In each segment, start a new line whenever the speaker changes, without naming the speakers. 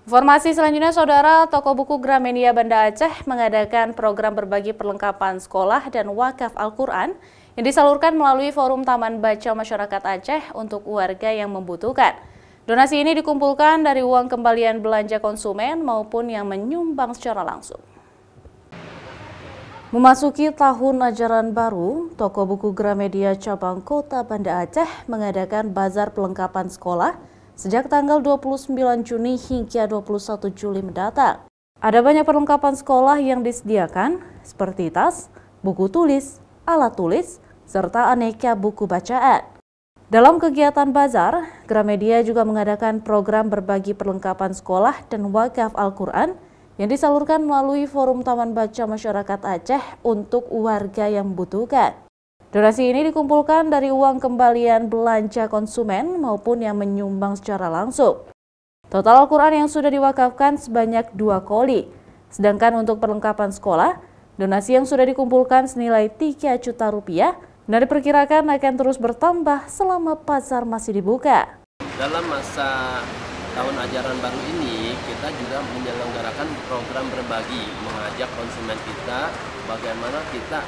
Informasi selanjutnya, Saudara, toko buku Gramedia Banda Aceh mengadakan program berbagi perlengkapan sekolah dan wakaf Al-Quran yang disalurkan melalui Forum Taman Baca Masyarakat Aceh untuk warga yang membutuhkan. Donasi ini dikumpulkan dari uang kembalian belanja konsumen maupun yang menyumbang secara langsung. Memasuki tahun ajaran baru, toko buku Gramedia cabang Kota Banda Aceh mengadakan bazar perlengkapan sekolah sejak tanggal 29 Juni hingga 21 Juli mendatang. Ada banyak perlengkapan sekolah yang disediakan seperti tas, buku tulis, alat tulis, serta aneka buku bacaan. Dalam kegiatan bazar, Gramedia juga mengadakan program berbagi perlengkapan sekolah dan wakaf Al-Quran yang disalurkan melalui Forum Taman Baca Masyarakat Aceh untuk warga yang membutuhkan. Donasi ini dikumpulkan dari uang kembalian belanja konsumen maupun yang menyumbang secara langsung. Total Al-Quran yang sudah diwakafkan sebanyak 2 koli. Sedangkan untuk perlengkapan sekolah, donasi yang sudah dikumpulkan senilai 3 juta rupiah dan diperkirakan akan terus bertambah selama pasar masih dibuka.
Dalam masa tahun ajaran baru ini, kita juga menyelenggarakan program berbagi, mengajak konsumen kita bagaimana kita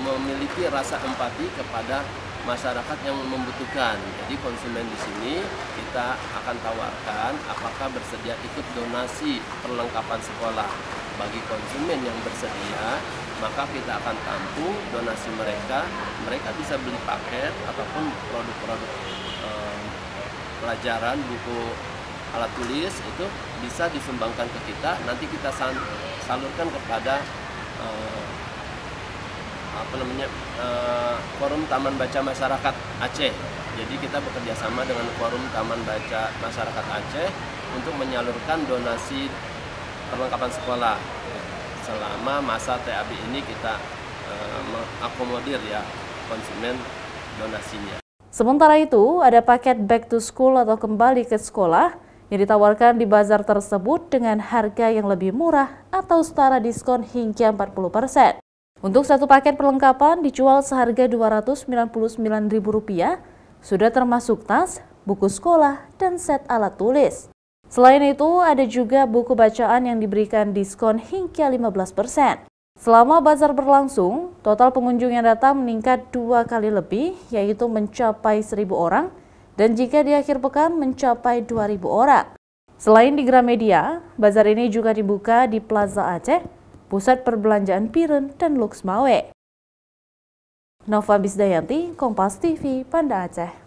memiliki rasa empati kepada masyarakat yang membutuhkan. Jadi konsumen di sini kita akan tawarkan apakah bersedia ikut donasi perlengkapan sekolah. Bagi konsumen yang bersedia, maka kita akan tampung donasi mereka. Mereka bisa beli paket ataupun produk-produk pelajaran, buku, alat tulis itu bisa disumbangkan ke kita. Nanti kita salurkan kepada Forum Taman Baca Masyarakat Aceh. Jadi kita bekerja sama dengan Forum Taman Baca Masyarakat Aceh untuk menyalurkan donasi perlengkapan sekolah. Selama masa TAB ini kita mengakomodir ya konsumen donasinya.
Sementara itu, ada paket back to school atau kembali ke sekolah yang ditawarkan di bazar tersebut dengan harga yang lebih murah atau setara diskon hingga 40%. Untuk satu paket perlengkapan dijual seharga Rp299.000, sudah termasuk tas, buku sekolah, dan set alat tulis. Selain itu, ada juga buku bacaan yang diberikan diskon hingga 15%. Selama bazar berlangsung, total pengunjung yang datang meningkat 2 kali lebih, yaitu mencapai 1.000 orang, dan jika di akhir pekan mencapai 2.000 orang. Selain di Gramedia, bazar ini juga dibuka di Plaza Aceh, Pusat Perbelanjaan Piren, dan Lux Mawe. Nova Bisdayanti, Kompas TV, Banda Aceh.